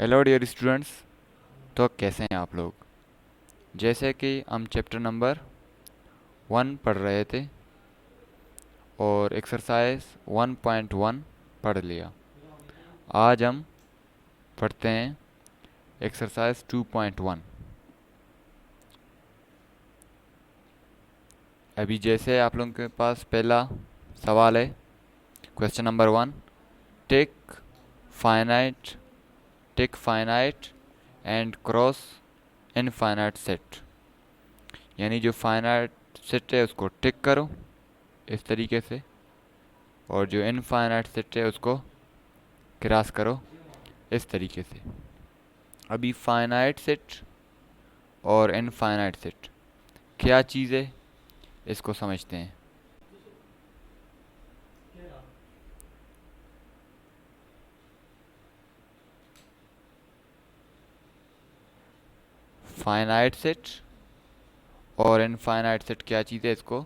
Hello dear students. तो कैसे हैं आप लोग? जैसे कि हम चैप्टर नंबर 1 पढ़ रहे थे और एक्सरसाइज 1.1 पढ़ लिया। आज हम पढ़ते हैं एक्सरसाइज 2.1। अभी जैसे आप लोगों के पास पहला सवाल है, question number 1। Take finite take finite and cross infinite set. यानी जो फाइनाइट सेट है उसको टिक करो इस तरीके से, और जो इनफाइनाइट सेट है उसको क्रॉस करो इस तरीके से। अभी फाइनाइट सेट और इनफाइनाइट सेट क्या चीज़ है, इसको समझते हैं। फाइनाइट सेट और इनफाइनाइट सेट क्या चीज़ है, इसको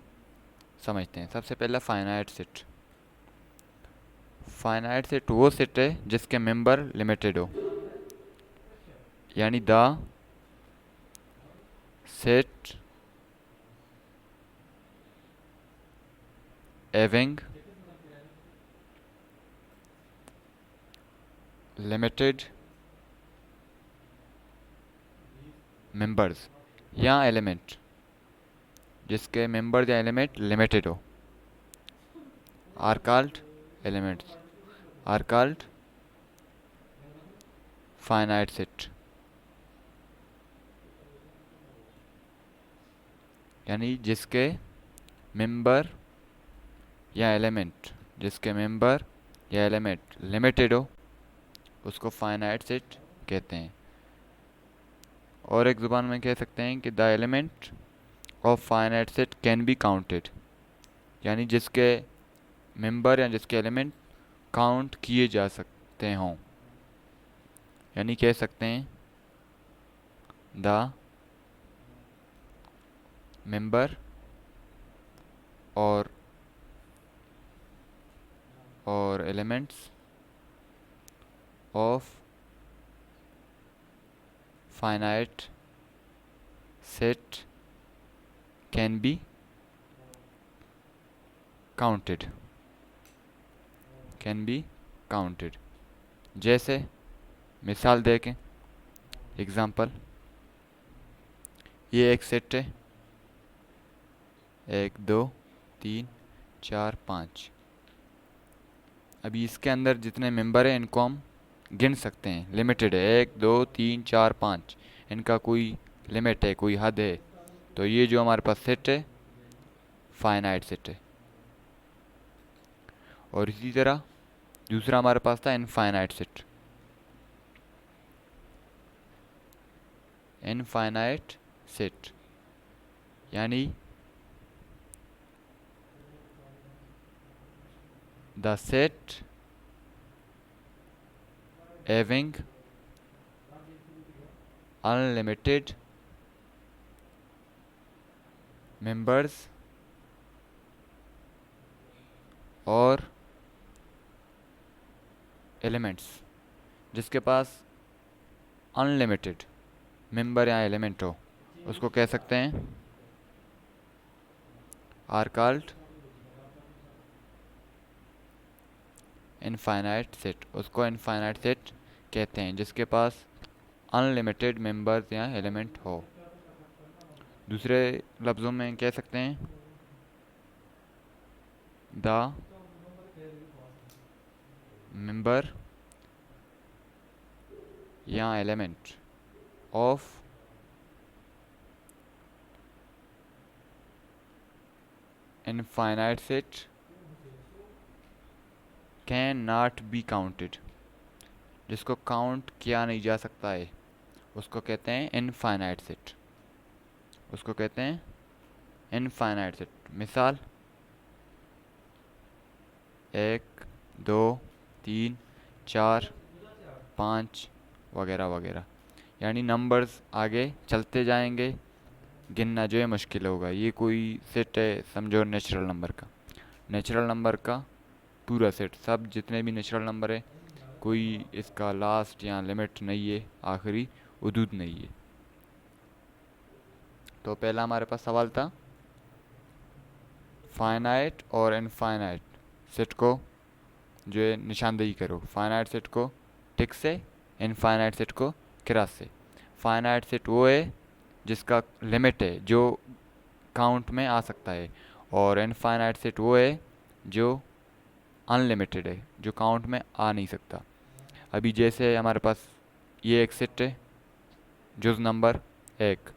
समझते हैं। सबसे पहला फाइनाइट सेट। फाइनाइट सेट वो सेट है जिसके मेंबर लिमिटेड हो, यानी the set having limited members या एलिमेंट, जिसके मेंबर या एलिमेंट लिमिटेड हो, are called elements, are called finite set. यानी जिसके मेंबर या एलिमेंट जिसके मेंबर या एलिमेंट लिमिटेड हो उसको फाइनाइट सेट कहते हैं। और एक ज़ुबान में कह सकते हैं कि the element of finite set can be counted. यानी जिसके मेंबर या जिसके एलिमेंट काउंट किए जा सकते हों, यानी कह सकते हैं द मेंबर और elements of finite set can be counted, can be counted. जैसे मिसाल देखें, एग्जाम्पल, ये एक सेट है, 1 2 3 4 5। अभी इसके अंदर जितने मेंबर हैं इनको हम गिन सकते हैं, लिमिटेड है, 1 2 3 4 5, इनका कोई लिमिट है, कोई हद है। तो ये जो हमारे पास सेट है फाइनाइट सेट है। और इसी तरह दूसरा हमारे पास था इनफाइनाइट सेट। इनफाइनाइट सेट यानी the set having unlimited members और एलिमेंट्स, जिसके पास अनलिमिटेड मेंबर या एलिमेंट हो उसको कह सकते हैं आर कॉल्ड इनफाइनाइट सेट। उसको इनफाइनाइट सेट कहते हैं जिसके पास अनलिमिटेड मेंबर्स या एलिमेंट हो। दूसरे लफ्ज़ों में कह सकते हैं द मेंबर या element of infinite set can not be counted. जिसको काउंट किया नहीं जा सकता है उसको कहते हैं इनफाइनाइट सेट, उसको कहते हैं इनफाइनाइट सेट। मिसाल 1 2 3 4 5 वगैरह वगैरह। यानी नंबर्स आगे चलते जाएंगे, गिनना जो है मुश्किल होगा। ये कोई सेट है, समझो नेचुरल नंबर का, नेचुरल नंबर का पूरा सेट, सब जितने भी नेचुरल नंबर है कोई इसका लास्ट या लिमिट नहीं है, आखिरी हदूद नहीं है। तो पहला हमारे पास सवाल था फाइनाइट और इनफाइनाइट सेट को जो है निशानदेही करो। फाइनाइट सेट को टिक से, इनफाइनाइट सेट को क्रॉस से। फाइनाइट सेट वो है जिसका लिमिट है, जो काउंट में आ सकता है, और इनफाइनाइट सेट वो है जो अनलिमिटेड है, जो काउंट में आ नहीं सकता। अभी जैसे हमारे पास ये एक सेट है, जुज़ नंबर 1,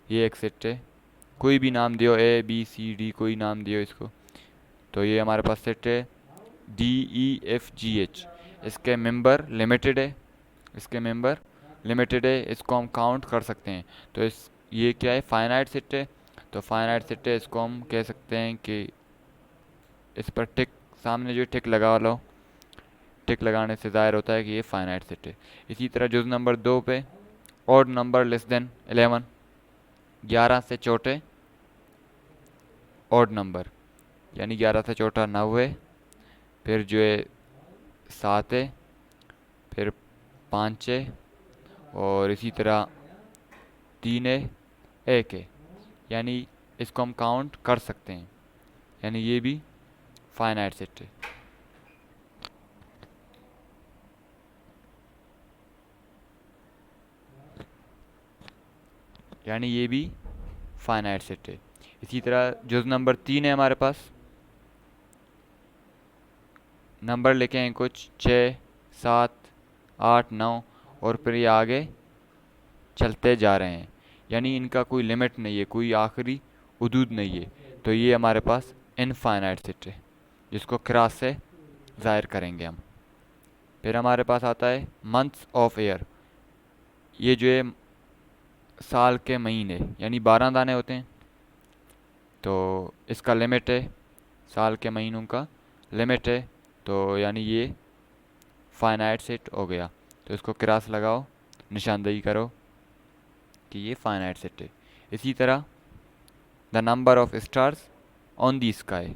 ये एक सेट है, कोई भी नाम दियो, ए बी सी डी, कोई नाम दियो इसको। तो ये हमारे पास सेट है D E F G H. इसके मेंबर लिमिटेड है, इसके मेंबर लिमिटेड है, इसको हम काउंट कर सकते हैं। तो ये क्या है, फाइनाइट सेट है। तो फाइनाइट सेट है, इसको हम कह सकते हैं कि इस पर टिक, सामने जो टिक लगा लो, टिक लगाने से ज़ाहिर होता है कि ये फाइनाइट सेट है। इसी तरह जुज़ नंबर 2 पे ऑड नंबर लेस देन 11, 11 से छोटे ऑड नंबर, यानी 11 से छोटा 9 है, फिर जो है 7 है, फिर 5 है, और इसी तरह 3 है, 1 है, यानी इसको हम काउंट कर सकते हैं, यानी ये भी फाइनाइट सेट है। यानी ये भी फाइनाइट सेट है। इसी तरह जुज़ नंबर 3 है हमारे पास, नंबर लिखे हैं कुछ 6, 7, 8, 9, और फिर ये आगे चलते जा रहे हैं, यानी इनका कोई लिमिट नहीं है, कोई आखिरी हदूद नहीं है। तो ये हमारे पास इनफाइनाइट सेट है, जिसको क्रॉस से ज़ाहिर करेंगे हम। फिर हमारे पास आता है मंथ्स ऑफ ईयर। ये जो है साल के महीने, यानी 12 दाने होते हैं, तो इसका लिमिट है, साल के महीनों का लिमिट है, तो यानी ये फाइनाइट सेट हो गया। तो इसको क्रॉस लगाओ, निशानदेही करो कि ये फाइनाइट सेट है। इसी तरह the number of stars on the sky,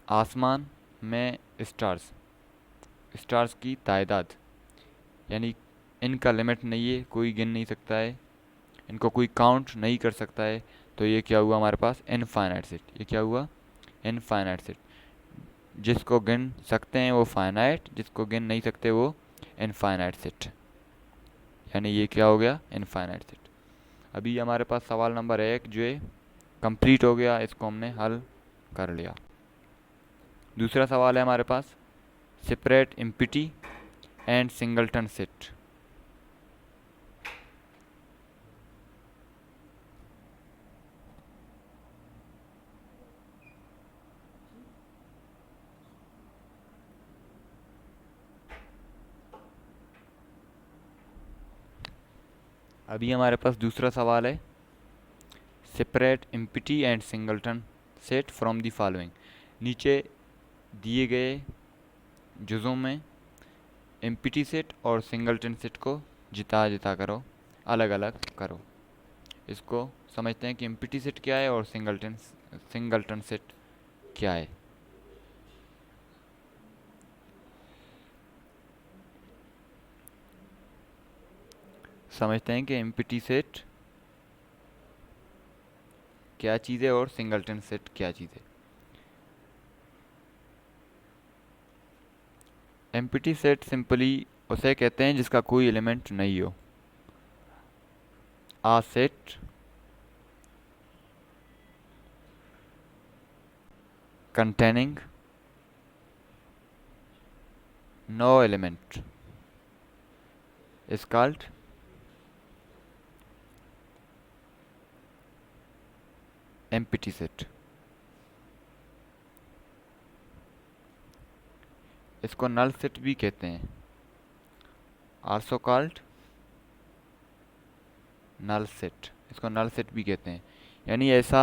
आसमान में स्टार्स, स्टार्स की तादाद, यानी इनका लिमिट नहीं है, कोई गिन नहीं सकता है, इनको कोई काउंट नहीं कर सकता है। तो ये क्या हुआ हमारे पास, इनफाइनाइट सेट। ये क्या हुआ, इनफाइनाइट सेट। जिसको गिन सकते हैं वो फाइनाइट, जिसको गिन नहीं सकते वो इनफाइनाइट सेट, यानी ये क्या हो गया, इनफाइनाइट सेट। अभी हमारे पास सवाल नंबर 1 जो है कंप्लीट हो गया, इसको हमने हल कर लिया। दूसरा सवाल है हमारे पास separate empty and singleton set. अभी हमारे पास दूसरा सवाल है separate empty and singleton set from the following. नीचे दिए गए जुज़ों में एम्प्टी सेट और सिंगलटन सेट को जिता जिता करो, अलग अलग करो। इसको समझते हैं कि एम्प्टी सेट क्या है और सिंगलटन सेट क्या है। समझते हैं कि एम्प्टी सेट क्या चीज़ है और सिंगलटन सेट क्या चीज़ है। एम्प्टी सेट सिंपली उसे कहते हैं जिसका कोई एलिमेंट नहीं हो। आ set containing no element is called empty set। इसको नल सेट भी कहते हैं, आल्सो कॉल्ड नल सेट। इसको नल सेट भी कहते हैं, यानी ऐसा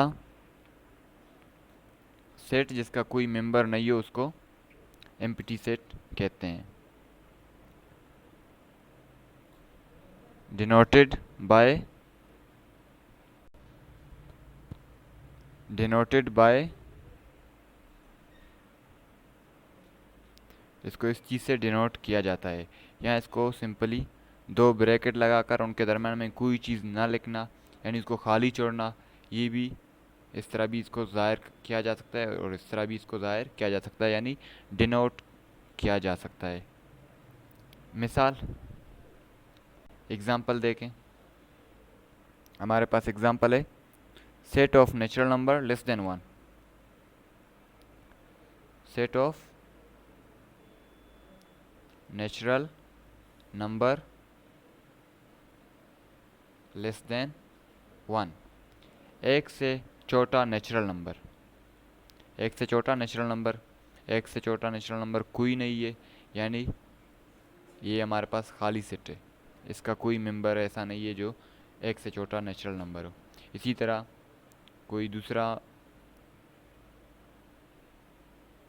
सेट जिसका कोई मेंबर नहीं हो उसको एम्प्टी सेट कहते हैं। डिनोटेड बाय इसको इस चीज़ से डिनोट किया जाता है। यहाँ इसको सिंपली दो ब्रैकेट लगाकर उनके दरम्यान में कोई चीज़ ना लिखना, यानी इसको खाली छोड़ना, ये भी इस तरह भी इसको ज़ाहिर किया जा सकता है और इस तरह भी इसको ज़ाहिर किया जा सकता है, यानी डिनोट किया जा सकता है। मिसाल एग्ज़ाम्पल देखें, हमारे पास एग्ज़ाम्पल है set of natural number less than 1। Set of natural number less than 1, एक से छोटा नेचुरल नंबर। एक से छोटा नेचुरल नंबर, एक से छोटा नेचुरल नंबर कोई नहीं है, यानी ये हमारे पास खाली सेट है, इसका कोई मेंबर ऐसा नहीं है जो एक से छोटा नेचुरल नंबर हो। इसी तरह कोई दूसरा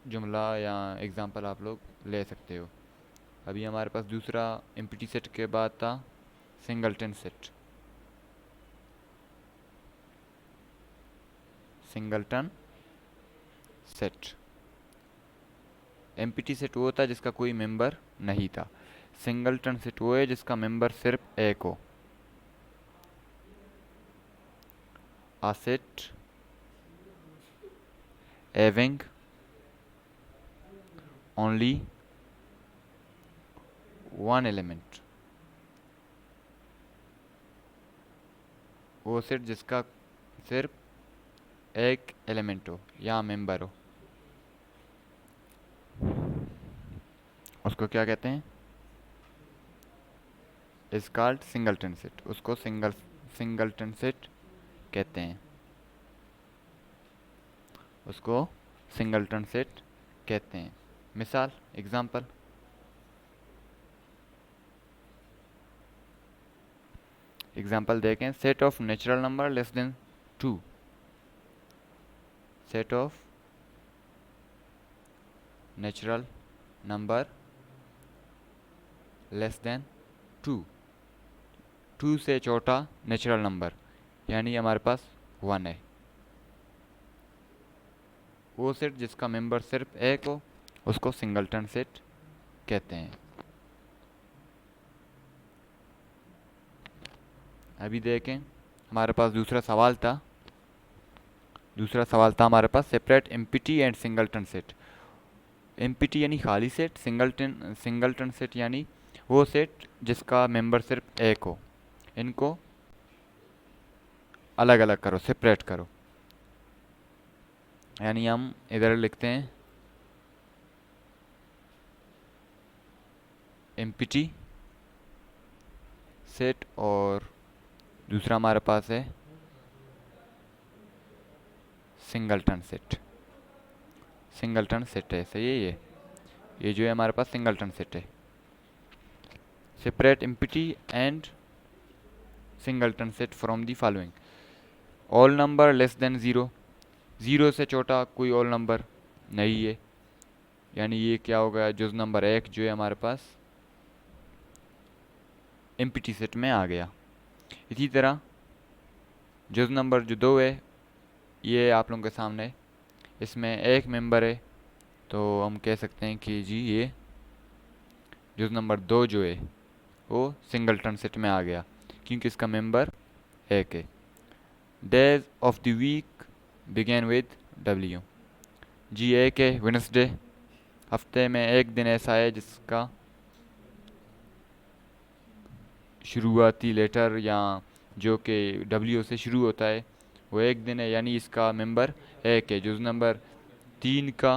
जुमला या एग्जांपल आप लोग ले सकते हो। अभी हमारे पास दूसरा एम्प्टी सेट के बाद था singleton set. Singleton set, empty set वो था जिसका कोई मेंबर नहीं था। सिंगलटन सेट वो है जिसका मेंबर सिर्फ एक हो। A set having only one element, वो सेट जिसका सिर्फ एक एलिमेंट हो या मेंबर हो, उसको क्या कहते हैं? Is called singleton set. उसको सिंगलटन सेट कहते हैं। उसको सिंगलटन सेट कहते हैं। मिसाल एग्जांपल, एग्जांपल देखें, set of natural number less than 2। Set of natural number less than 2, 2 से छोटा नेचुरल नंबर, यानी हमारे पास 1 है। वो सेट जिसका मेंबर सिर्फ एक हो उसको सिंगलटन सेट कहते हैं। अभी देखें, हमारे पास दूसरा सवाल था हमारे पास separate empty and singleton set. Empty यानी खाली सेट, सिंगलटन सेट यानी वो सेट जिसका मेंबर सिर्फ एक हो। इनको अलग अलग करो, सेपरेट करो। यानी हम इधर लिखते हैं एम्प्टी सेट और दूसरा हमारे पास है सिंगलटन सेट। सिंगलटन सेट है, सही है। ये जो है हमारे पास सिंगलटन सेट है। Separate empty and singleton set from the following, all number less than 0, 0 से छोटा कोई ऑल नंबर नहीं है, यानी ये क्या हो गया, जुज़ नंबर 1 जो है हमारे पास एम्प्टी सेट में आ गया। इसी तरह जुज़ नंबर जो 2 है, ये आप लोगों के सामने, इसमें एक मेंबर है, तो हम कह सकते हैं कि जी ये जुज़ नंबर 2 जो है वो सिंगलटन सेट में आ गया, क्योंकि इसका मेंबर एक है। Days of the week begin with W, जी एक है वेडनेसडे, हफ्ते में एक दिन ऐसा है जिसका शुरुआती लेटर या जो कि W से शुरू होता है वो एक दिन है, यानी इसका मेंबर एक है। जुज़ नंबर 3 का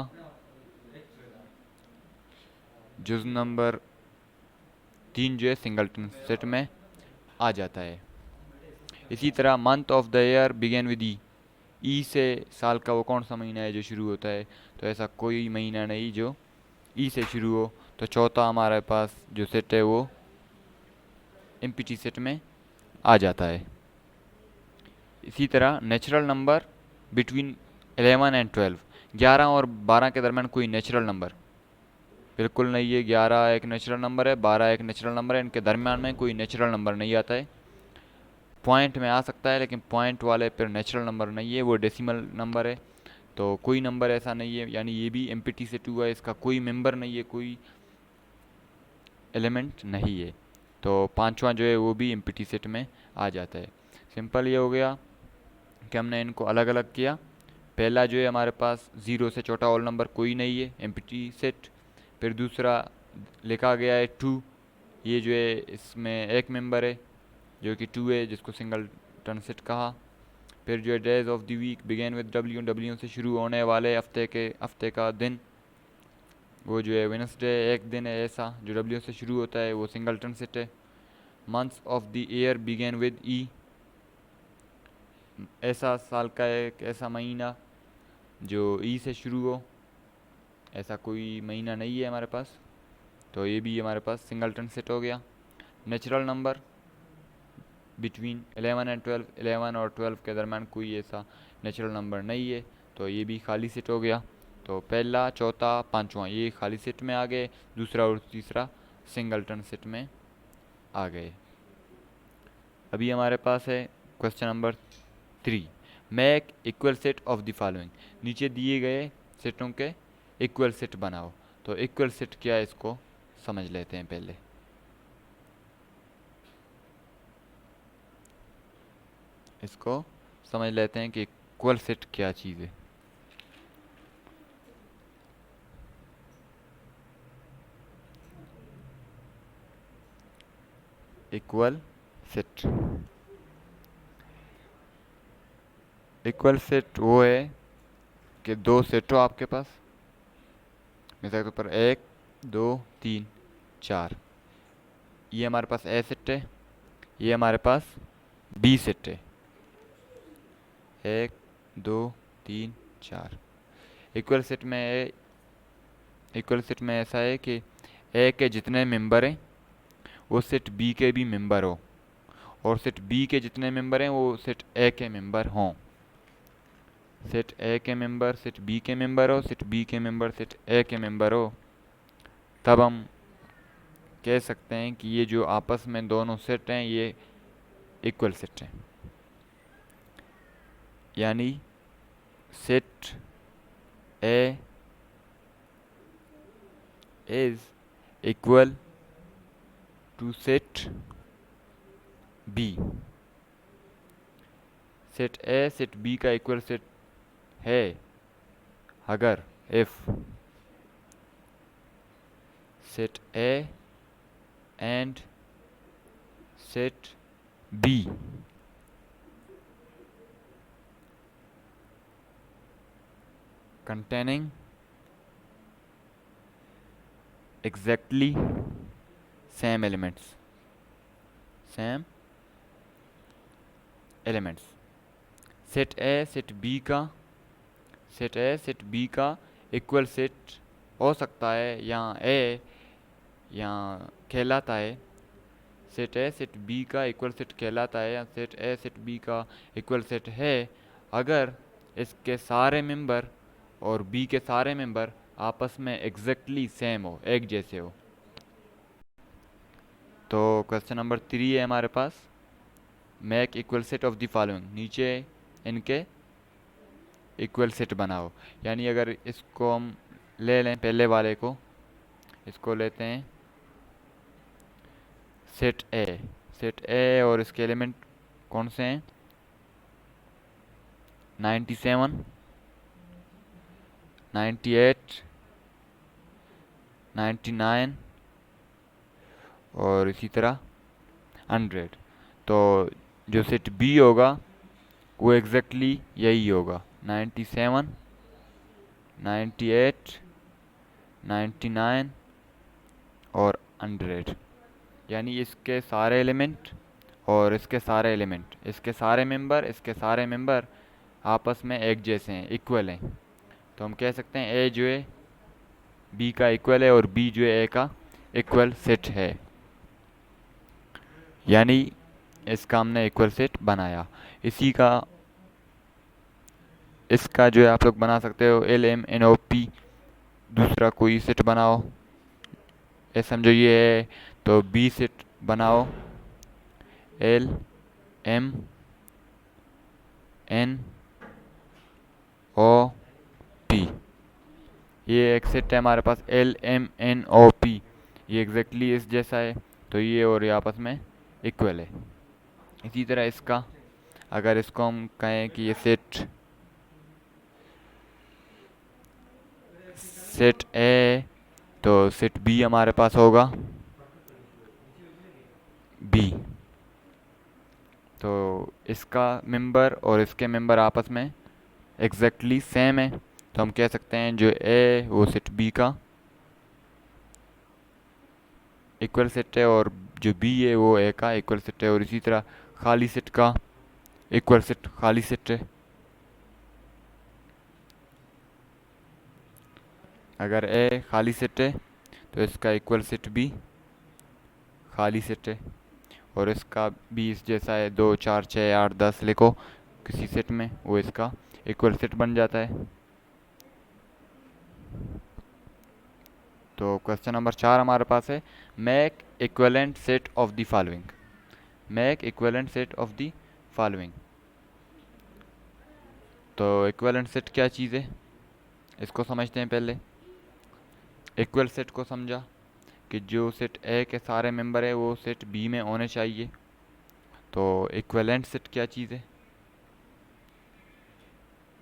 जुज़ नंबर 3 जो है सिंगलटन सेट में आ जाता है। इसी तरह month of the year begin with E से साल का वो कौन सा महीना है जो शुरू होता है, तो ऐसा कोई महीना नहीं जो ई से शुरू हो, तो चौथा हमारे पास जो सेट है वो एम्प्टी सेट में आ जाता है। इसी तरह नेचुरल नंबर बिटवीन 11 एंड 12, 11 और 12 के दरम्यान कोई नेचुरल नंबर बिल्कुल नहीं है। 11 एक नेचुरल नंबर है, 12 एक नेचुरल नंबर है, इनके दरम्यान में कोई नेचुरल नंबर नहीं आता है। पॉइंट में आ सकता है लेकिन पॉइंट वाले पर नेचुरल नंबर नहीं है, वो डेसिमल नंबर है। तो कोई नंबर ऐसा नहीं है, यानी ये भी एम्प्टी सेट हुआ है, इसका कोई मेंबर नहीं है, कोई एलिमेंट नहीं है। तो पांचवा जो है वो भी एम्प्टी सेट में आ जाता है। सिंपल ये हो गया कि हमने इनको अलग अलग किया। पहला जो है हमारे पास 0 से छोटा ऑल नंबर कोई नहीं है, एम्प्टी सेट। फिर दूसरा लिखा गया है 2, ये जो है इसमें एक मेंबर है जो कि 2 है, जिसको सिंगल टर्न सेट कहा। फिर जो है days of the week begin with W, W से शुरू होने वाले हफ्ते का दिन, वो जो है वेनसडे एक दिन है ऐसा जो डब्ल्यू से शुरू होता है, वो सिंगल टर्न सेट है। Months of the year begin with E, ऐसा साल का एक ऐसा महीना जो ई से शुरू हो, ऐसा कोई महीना नहीं है हमारे पास, तो ये भी हमारे पास सिंगल टर्न सेट हो गया। नेचुरल नंबर बिटवीन 11 एंड 12, 11 और 12 के दरम्यान कोई ऐसा नेचुरल नंबर नहीं है, तो ये भी खाली सेट हो गया। तो पहला, चौथा, पांचवा ये खाली सेट में आ गए, दूसरा और तीसरा सिंगल टर्न सेट में आ गए। अभी हमारे पास है question number 3, make equal set of the following. नीचे दिए गए सेटों के इक्वल सेट बनाओ। तो इक्वल सेट क्या है इसको समझ लेते हैं पहले। इसको समझ लेते हैं कि इक्वल सेट क्या चीज़ है। इक्वल सेट, इक्वल सेट वो है कि दो सेट हो आपके पास, मिसाल के ऊपर 1 2 3 4, ये हमारे पास ए सेट है, ये हमारे पास बी सेट है, 1 2 3 4। इक्वल सेट में ऐसा है कि ए के जितने मेंबर हैं वो सेट बी के भी मेंबर हो, और सेट बी के जितने मेंबर हैं वो सेट ए के मेंबर हों। सेट ए के मेंबर सेट बी के मेंबर हो, सेट बी के मेंबर सेट ए के मेंबर हो, तब हम कह सकते हैं कि ये जो आपस में दोनों सेट हैं ये इक्वल सेट हैं। यानी set A is equal to set B. Set A set B का इक्वल सेट है अगर if set A and set B containing exactly same elements, set A set B का इक्वल सेट हो सकता है, यहाँ ए यहाँ कहलाता है, सेट ए सेट बी का इक्वल सेट कहलाता है, या सेट ए सेट बी का इक्वल सेट है अगर इसके सारे मेंबर और बी के सारे मेंबर आपस में एग्जैक्टली सेम हो, एक जैसे हो। तो क्वेश्चन नंबर 3 है हमारे पास, make equal set of the following. नीचे इनके इक्वल सेट बनाओ। यानी अगर इसको हम ले लें, पहले वाले को, इसको लेते हैं सेट ए और इसके एलिमेंट कौन से हैं, 97 98 99 और इसी तरह 100। तो जो सेट बी होगा वो एग्जैक्टली यही होगा, 97 98 99 और 100। यानी इसके सारे एलिमेंट और इसके सारे मेंबर आपस में एक जैसे हैं, इक्वल हैं। तो हम कह सकते हैं ए जो है बी का इक्वल है और बी जो है ए का इक्वल सेट है। यानी इसका हमने इक्वल सेट बनाया। इसका जो है आप लोग बना सकते हो LMNOP, दूसरा कोई सेट बनाओ, ये समझो ये है तो बी सेट बनाओ, LMNO ये एक सेट है हमारे पास LMNOP, ये एग्जैक्टली इस जैसा है, तो ये और ये आपस में इक्वल है। इसी तरह इसका अगर इसको हम कहें कि ये सेट सेट ए, तो सेट बी हमारे पास होगा बी। तो इसका मेंबर और इसके मेंबर आपस में एग्जैक्टली सेम है, तो हम कह सकते हैं जो ए वो सेट बी का इक्वल सेट है और जो बी है वो ए का इक्वल सेट है। और इसी तरह खाली सेट का इक्वल सेट खाली सेट है। अगर ए खाली सेट है तो इसका इक्वल सेट भी खाली सेट है, और इसका भी इस जैसा है, 2 4 6 8 10 लिखो किसी सेट में, वो इसका इक्वल सेट बन जाता है। तो क्वेश्चन नंबर 4 हमारे पास है, make equivalent set of the following. Make equivalent set of the following. तो इक्विवेलेंट सेट क्या चीज़ है, इसको समझते हैं पहले। इक्वल सेट को समझा कि जो सेट ए के सारे मेंबर है वो सेट बी में होने चाहिए। तो इक्विवेलेंट सेट क्या चीज़ है,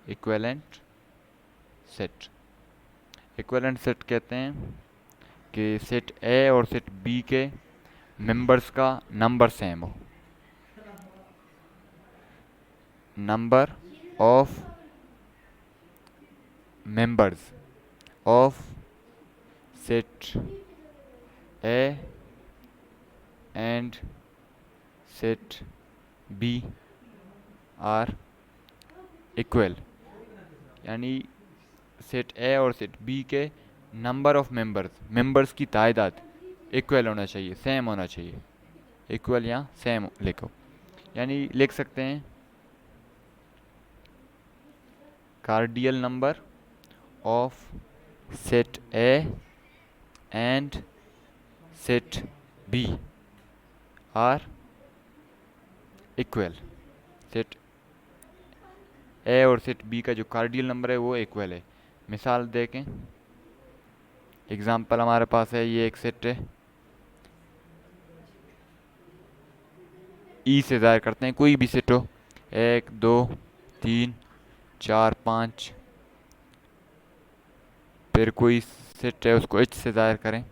इक्विवेलेंट सेट, इक्विवेलेंट सेट कहते हैं कि सेट ए और सेट बी के मेंबर्स का नंबर सेम हो। Number of members of set A and set B are equal, यानी सेट ए और सेट बी के नंबर ऑफ मेंबर्स की तादाद इक्वल होना चाहिए, सेम होना चाहिए। इक्वल या सेम लिखो, यानी लिख सकते हैं cardinal number of set A and set B are equal. Set A और सेट बी का जो कार्डियल नंबर है वो इक्वल है। मिसाल देखें, एग्जांपल हमारे पास है, ये एक सेट है, ई से ज़ाहिर करते हैं, कोई भी सेट हो, 1 2 3 4 5, फिर कोई सेट है उसको एच से ज़ाहिर करें,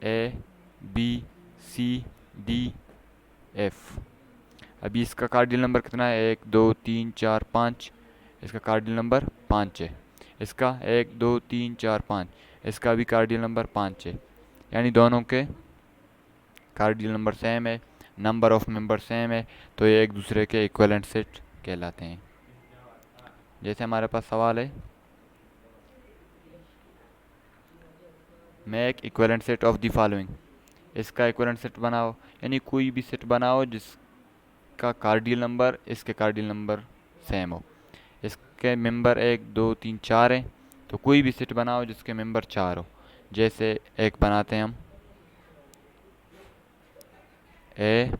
A B C D F. अभी इसका कार्डियल नंबर कितना है, 1 2 3 4 5, इसका कार्डियल नंबर 5 है। इसका 1 2 3 4 5, इसका भी कार्डियल नंबर 5 है। यानी दोनों के कार्डियल नंबर सेम है, नंबर ऑफ मेंबर सेम है, तो ये एक दूसरे के इक्विवेलेंट सेट कहलाते हैं। जैसे हमारे पास सवाल है, make equivalent set of the following. इसका इक्विवेलेंट सेट बनाओ, यानी कोई भी सेट बनाओ जिसका कार्डियल नंबर इसके कार्डियल नंबर सेम हो। इसके मेंबर 1 2 3 4 हैं, तो कोई भी सेट बनाओ जिसके मेंबर 4 हो। जैसे एक बनाते हैं हम, ए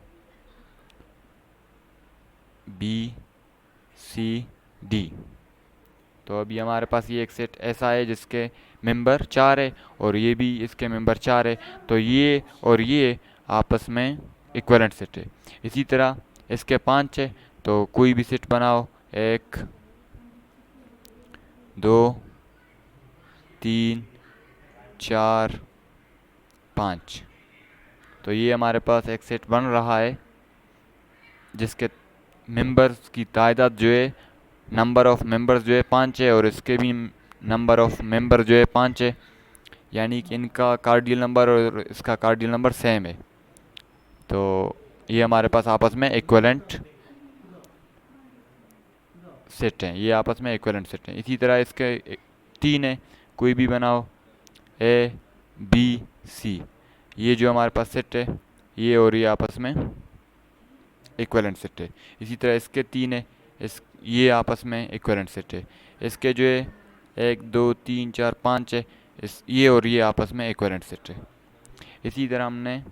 बी सी डी। तो अभी हमारे पास ये एक सेट ऐसा है जिसके मेंबर 4 है और ये भी इसके मेंबर 4 है, तो ये और ये आपस में इक्विवेलेंट सेट है। इसी तरह इसके 5 है, तो कोई भी सेट बनाओ, 1 2 3 4 5, तो ये हमारे पास एक सेट बन रहा है जिसके मेंबर्स की तादाद जो है, नंबर ऑफ मेंबर्स जो है 5 है, और इसके भी नंबर ऑफ मेंबर जो है 5 है, यानी कि इनका कार्डियल नंबर और इसका कार्डियल नंबर सेम है। तो ये हमारे पास आपस में इक्विवेलेंट सेट हैं, ये आपस में इक्विवेलेंट सेट हैं। इसी तरह इसके 3 है, कोई भी बनाओ, ए बी सी, ये जो हमारे पास सेट है ये और ये आपस में इक्विवेलेंट सेट है। इसी तरह इसके 3 है, इस ये आपस में इक्विवेलेंट सेट है। इसके जो है 1 2 3 4 5 है, इस ये और ये आपस में इक्विवेलेंट सेट है। इसी तरह हमने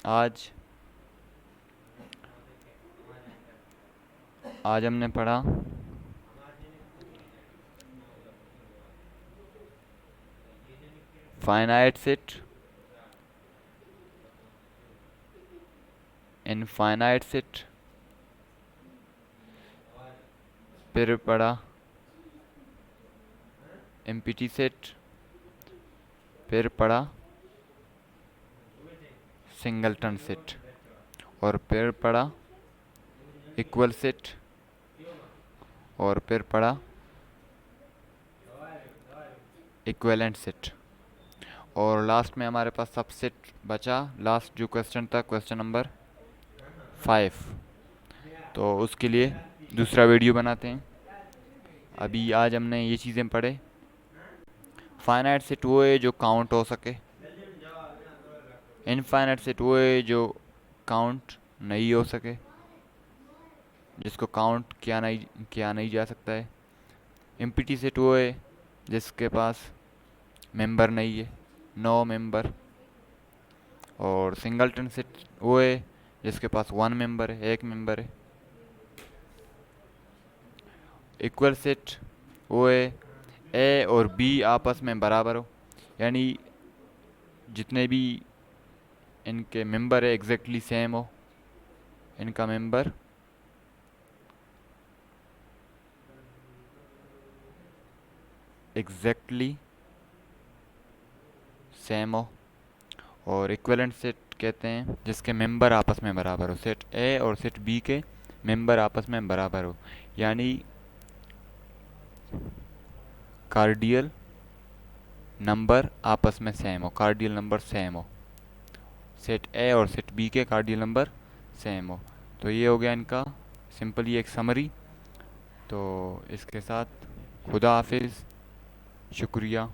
आज आज हमने पढ़ा इनफाइनाइट सेट, इनफाइनाइट सेट, फिर पढ़ा एम्प्टी सेट, फिर पढ़ा सिंगलटन सेट, और फिर पढ़ा इक्वल सेट, और फिर पढ़ा इक्विवेलेंट सेट, और लास्ट में हमारे पास सबसेट बचा। लास्ट जो क्वेश्चन था, क्वेश्चन नंबर 5, तो उसके लिए दूसरा वीडियो बनाते हैं। अभी आज हमने ये चीज़ें पढ़े। फाइनाइट सेट वो है जो काउंट हो सके, इनफाइनाइट सेट वो है जो काउंट नहीं हो सके, जिसको काउंट किया नहीं जा सकता है। एम्प्टी सेट वो है जिसके पास मेंबर नहीं है, नो मेंबर। और सिंगलटन सेट वो है जिसके पास 1 मेंबर है, एक मेंबर है। इक्वल सेट वो है ए और बी आपस में बराबर हो, यानी जितने भी इनके मेंबर है एग्जैक्टली सेम हो, इनका मेंबर एग्जैक्टली सेम हो। और इक्विवेलेंट सेट कहते हैं जिसके मेंबर आपस में बराबर हो, सेट ए और सेट बी के मेंबर आपस में बराबर हो, यानी कार्डियल नंबर आपस में सेम हो, कार्डियल नंबर सेम हो, सेट ए और सेट बी के कार्डियल नंबर सेम हो। तो ये हो गया इनका सिंपली एक समरी। तो इसके साथ खुदा हाफिज़, शुक्रिया।